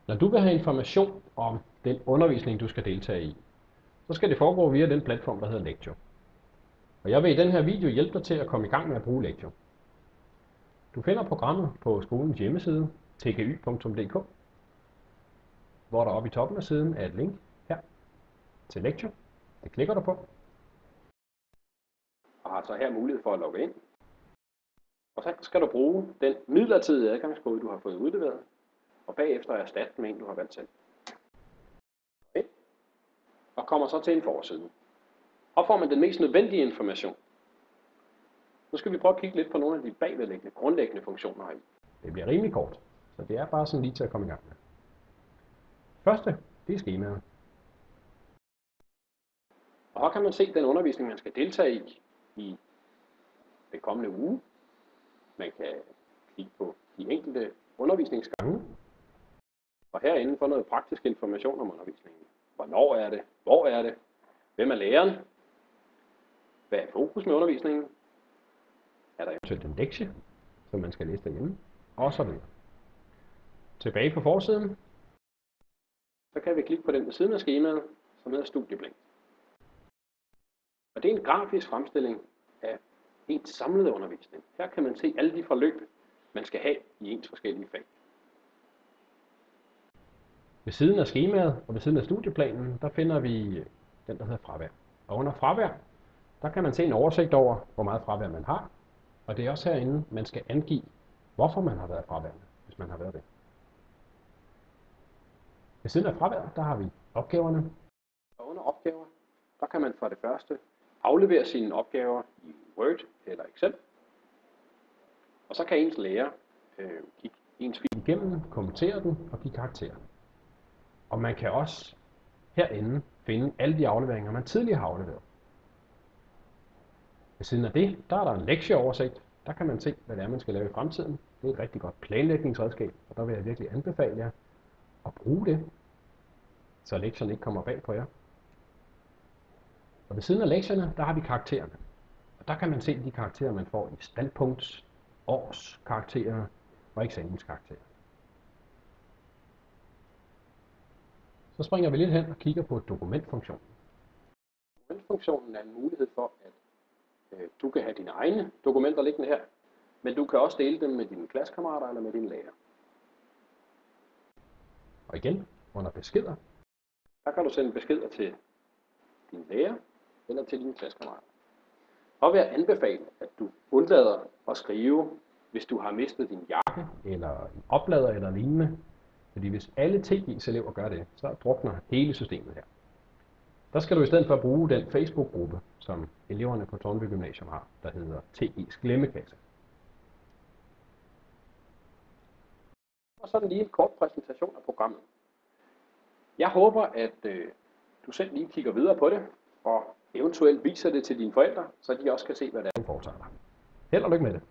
Når du vil have information om den undervisning, du skal deltage i, så skal det foregå via den platform, der hedder Lectio. Og jeg vil i den her video hjælpe dig til at komme i gang med at bruge Lectio. Du finder programmet på skolens hjemmeside, tgy.dk, hvor der oppe i toppen af siden er et link her til Lectio. Det klikker du på, og har så her mulighed for at logge ind. Og så skal du bruge den midlertidige adgangskode, du har fået udleveret, og bagefter erstatte den med en, du har valgt selv. Okay. Og kommer så til en forside. Og får man den mest nødvendige information. Nu skal vi prøve at kigge lidt på nogle af de bagvedliggende, grundlæggende funktioner heri. Det bliver rimelig kort, så det er bare sådan lige til at komme i gang med. Første, det er skemaet. Og her kan man se den undervisning, man skal deltage i den kommende uge. Man kan kigge på de enkelte undervisningsgange. Og herinde få noget praktisk information om undervisningen. Hvornår er det? Hvor er det? Hvem er læreren? Hvad er fokus med undervisningen? Er der eventuelt en lektie, som man skal læse derhjemme? Og så videre. Tilbage på forsiden. Så kan vi klikke på den ved siden af skemaet, som hedder studieplan. Og det er en grafisk fremstilling af ens samlede undervisning. Her kan man se alle de forløb, man skal have i ens forskellige fag. Ved siden af skemaet og ved siden af studieplanen, der finder vi den, der hedder fravær. Og under fravær, der kan man se en oversigt over, hvor meget fravær man har. Og det er også herinde, man skal angive, hvorfor man har været fraværende, hvis man har været det. Ved siden af fravær, der har vi opgaverne. Og under opgaver, der kan man for det første aflevere sine opgaver i Word eller Excel. Og så kan ens lærer kigge ens fil igennem, kommentere den og give karakterer. Og man kan også herinde finde alle de afleveringer, man tidligere har afleveret. Ved siden af det, der er der en lektieoversigt. Der kan man se, hvad det er, man skal lave i fremtiden. Det er et rigtig godt planlægningsredskab, og der vil jeg virkelig anbefale jer at bruge det, så lektierne ikke kommer bag på jer. Og ved siden af lektierne, der har vi karaktererne. Og der kan man se de karakterer, man får i standpunkts-, årskarakterer og eksamenskarakterer. Så springer vi lidt hen og kigger på dokumentfunktionen. Dokumentfunktionen er en mulighed for, at du kan have dine egne dokumenter liggende her, men du kan også dele dem med dine klassekammerater eller med dine lærer. Og igen, under beskeder, der kan du sende beskeder til dine lærer eller til dine klassekammerater. Og vil jeg anbefale, at du undlader at skrive, hvis du har mistet din jakke eller en oplader eller lignende. Fordi hvis alle TG's elever gør det, så drukner hele systemet her. Der skal du i stedet for bruge den Facebook-gruppe, som eleverne på Tårnby Gymnasium har, der hedder TG's Glemmekasse. Og så lige en kort præsentation af programmet. Jeg håber, at du selv lige kigger videre på det, og eventuelt viser det til dine forældre, så de også kan se, hvad det er, du foretager dig. Held og lykke med det.